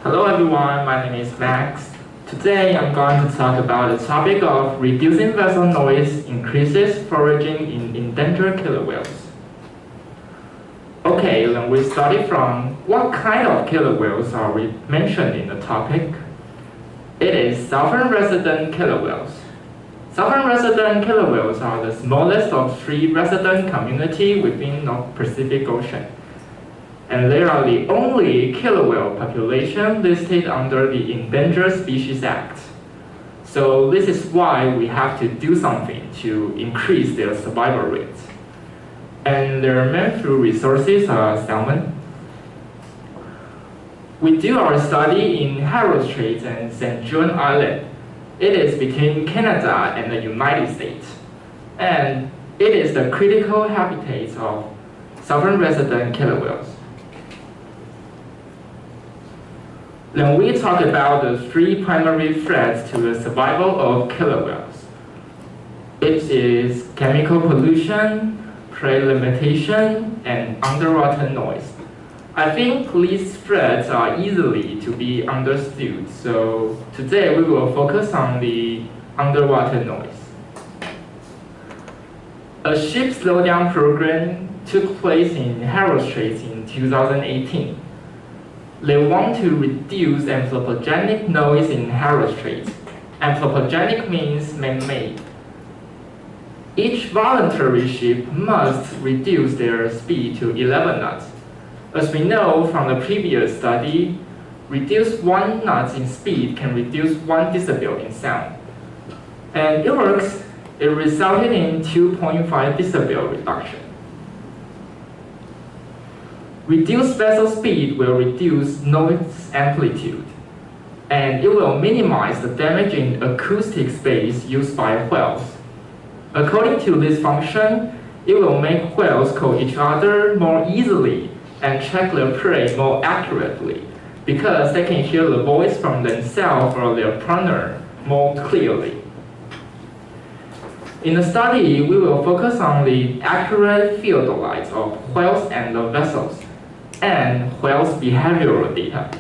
Hello everyone, my name is Max. Today I'm going to talk about the topic of reducing vessel noise increases foraging in endangered killer whales. Okay, then we started from what kind of killer whales are we mentioned in the topic. It is southern resident killer whales. Southern resident killer whales are the smallest of three resident communities within the Pacific Ocean. And they are the only killer whale population listed under the Endangered Species Act. So this is why we have to do something to increase their survival rate. And their main food resources are salmon. We do our study in Harold Strait and St. John Island. It is between Canada and the United States. And it is the critical habitat of southern resident killer whales. Then we talk about the three primary threats to the survival of killer whales. It is chemical pollution, prey limitation, and underwater noise. I think these threats are easily to be understood, so today we will focus on the underwater noise. A ship slowdown program took place in Harold Strait in 2018. They want to reduce anthropogenic noise in Harold Strait. Anthropogenic means man-made. Each voluntary ship must reduce their speed to 11 knots. As we know from the previous study, reduce 1 knot in speed can reduce 1 decibel in sound. And it works. It resulted in 2.5 decibel reduction. Reduced vessel speed will reduce noise amplitude, and it will minimize the damage in acoustic space used by whales. According to this function, it will make whales call each other more easily and track their prey more accurately, because they can hear the voice from themselves or their partner more clearly. In the study, we will focus on the accurate field lights of whales and the vessels, and whales' behavioral data.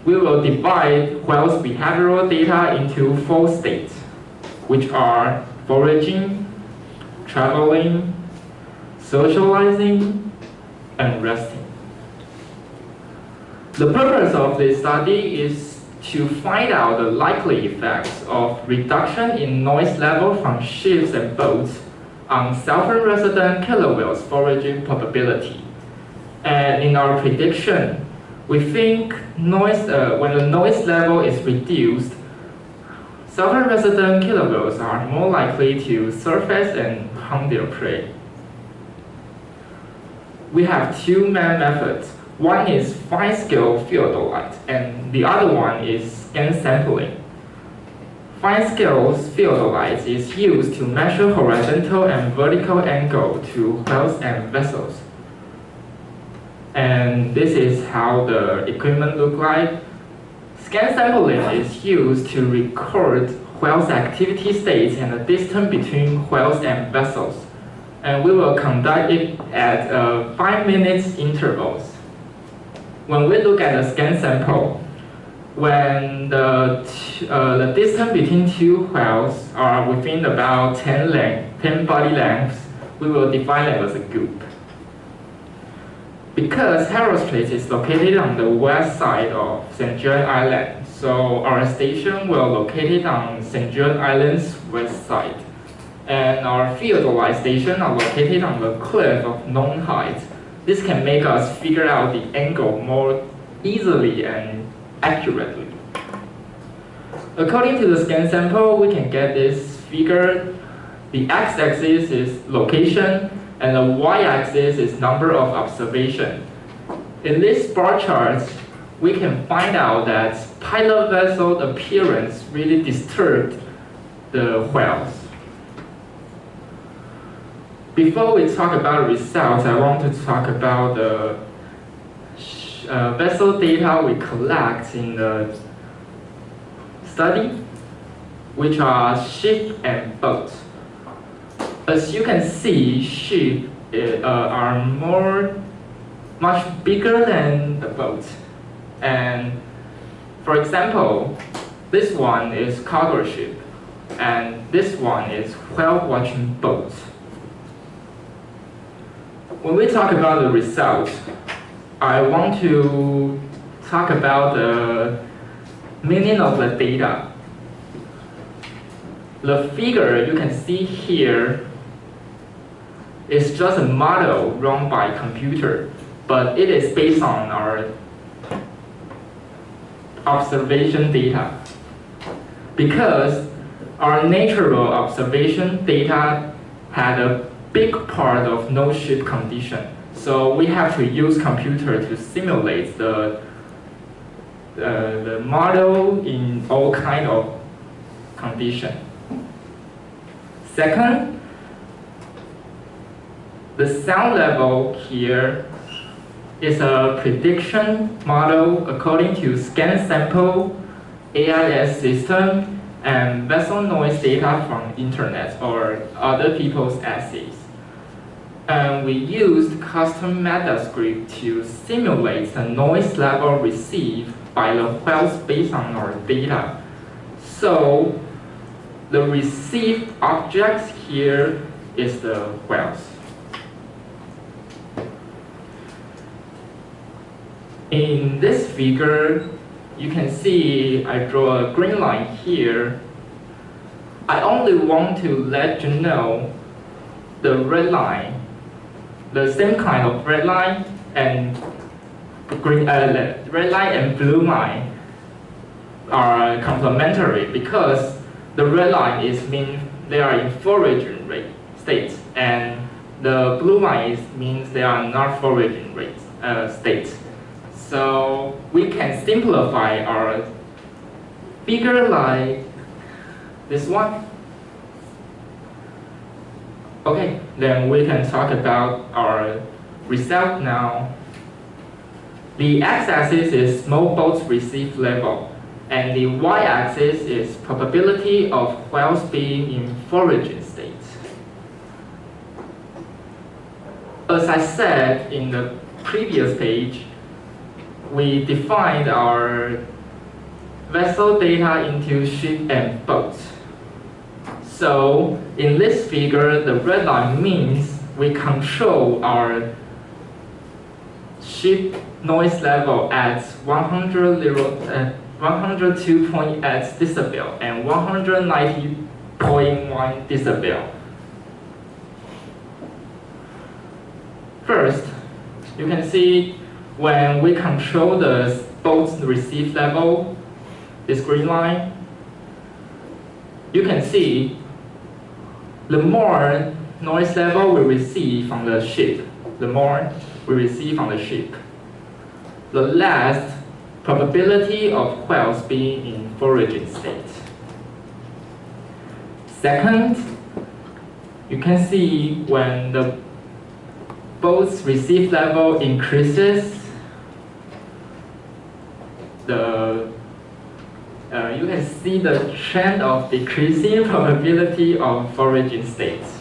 We will divide whales' behavioral data into 4 states, which are foraging, traveling, socializing, and resting. The purpose of this study is to find out the likely effects of reduction in noise level from ships and boats on southern resident killer whales' foraging probability. And in our prediction, we think when the noise level is reduced, southern resident killer whales are more likely to surface and hunt their prey. We have 2 main methods. One is fine-scale field light, and the other one is scan sampling. Fine-scale field light is used to measure horizontal and vertical angle to whales and vessels. And this is how the equipment looks like. Scan sampling is used to record whales' activity states and the distance between whales and vessels. And we will conduct it at 5 minutes intervals. When we look at the scan sample, when the distance between 2 whales are within about 10 body lengths, we will define them as a group. Because Harold Strait is located on the west side of St. John Island, so our station will located on St. John Island's west side. And our field light station are located on the cliff of known height. This can make us figure out the angle more easily and accurately. According to the scan sample, we can get this figure. The x-axis is location, and the y-axis is number of observation. In this bar chart, we can find out that pilot vessel appearance really disturbed the whales. Before we talk about results, I want to talk about the vessel data we collect in the study, which are ship and boat. As you can see, ships are much bigger than the boat, and For example, this one is cargo ship, and this one is whale watching boat. When we talk about the results, I want to talk about the meaning of the data. The figure you can see here is just a model run by computer, but it is based on our observation data. Because our natural observation data had a big part of no ship condition, so we have to use computer to simulate the model in all kind of condition. Second, the sound level here is a prediction model according to scan sample, AIS system, and vessel noise data from internet or other people's essays. And we used custom MetaScript to simulate the noise level received by the whales based on our data. So the received objects here is the whales. In this figure, you can see I draw a green line here. I only want to let you know the red line, the same kind of red line and green, red line and blue line are complementary because the red line is mean they are in foraging rate states, and the blue line means they are not foraging rate states. So we can simplify our figure like this one. Okay, then we can talk about our result now. The x-axis is small boats received level, and the y-axis is probability of whales being in foraging state. As I said in the previous page, we defined our vessel data into ship and boat. So in this figure, the red line means we control our ship noise level at 102.8 decibel and 190.1 decibel. First, you can see when we control the boat's receive level, this green line, you can see the more noise level we receive from the ship, the more we receive from the ship, the less probability of whales being in foraging state. Second, you can see when the boat's receive level increases, you can see the trend of decreasing probability of foraging states.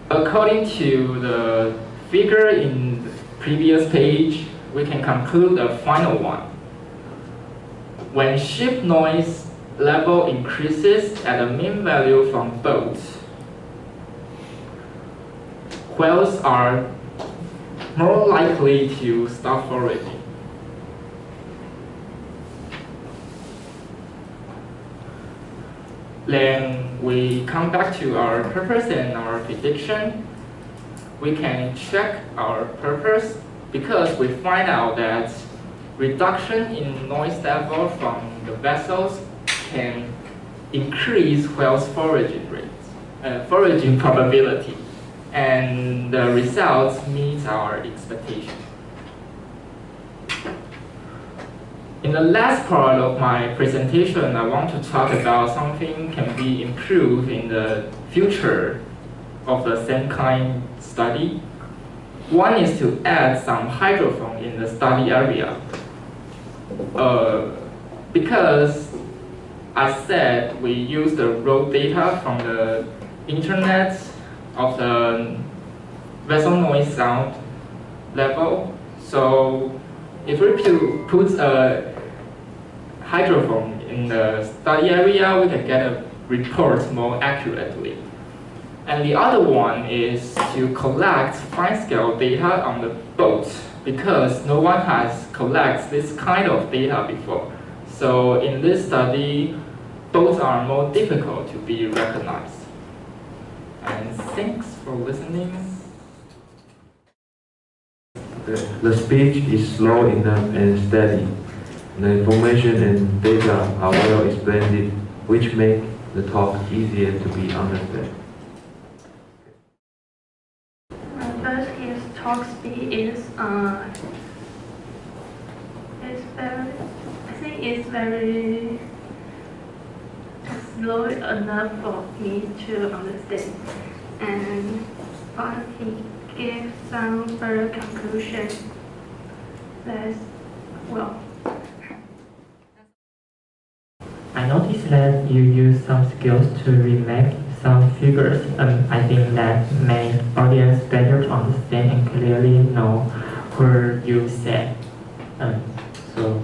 According to the figure in the previous page, we can conclude the final one. When ship noise level increases at a mean value from boats, whales are more likely to stop foraging. Then we come back to our purpose and our prediction. We can check our purpose because we find out that reduction in noise level from the vessels can increase whales' foraging rates, foraging probability, and the results meet our expectation. In the last part of my presentation, I want to talk about something can be improved in the future of the same kind study. One is to add some hydrophone in the study area. Because I said we use the raw data from the internet of the vessel noise sound level. So if we put a hydrophone in the study area, we can get a report more accurately. And the other one is to collect fine-scale data on the boat, because no one has collected this kind of data before. So in this study, boats are more difficult to be recognized. And thanks for listening. The speech is slow enough and steady. The information and data are well explained, which make the talk easier to be understood. First, his talk speed is very, I think it's very slow enough for me to understand. And but he gave some further conclusion that, well. I noticed that you use some skills to remake some figures. I think that made audience better to understand and clearly know what you said. So